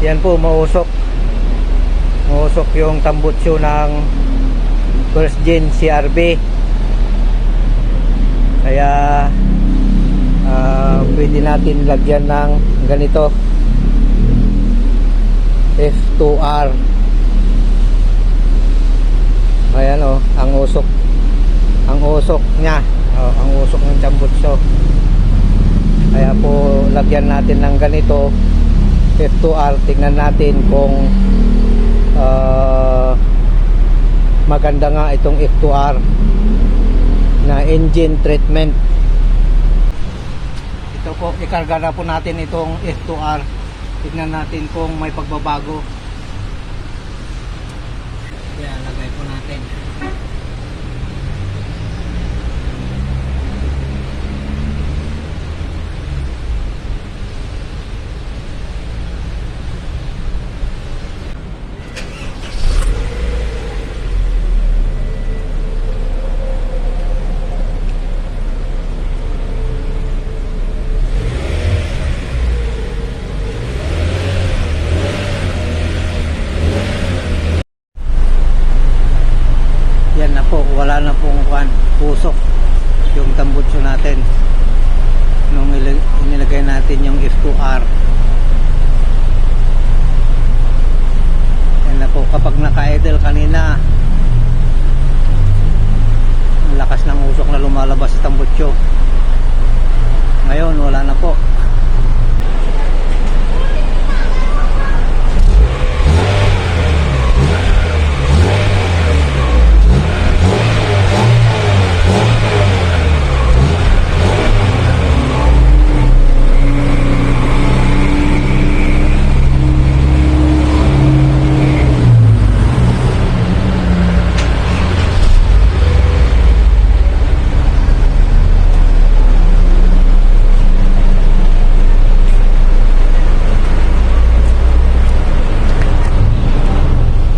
Yan po, mausok yung tambutso ng first gen CRB. Kaya pwede natin lagyan ng ganito F2R. Ayan o, ang usok nya, ang usok ng tambutso. Kaya po lagyan natin ng ganito F2R. Tingnan natin kung maganda nga itong F2R na engine treatment. Ito po, ikarga na po natin itong F2R. Tignan natin kung may pagbabago. Yan, lagay po natin. Yan na po, wala na pong pusok yung tambutso natin nung inilagay natin yung F2R. Yan na po, kapag naka-idle kanina, ang lakas ng usok na lumalabas sa tambutso. Ngayon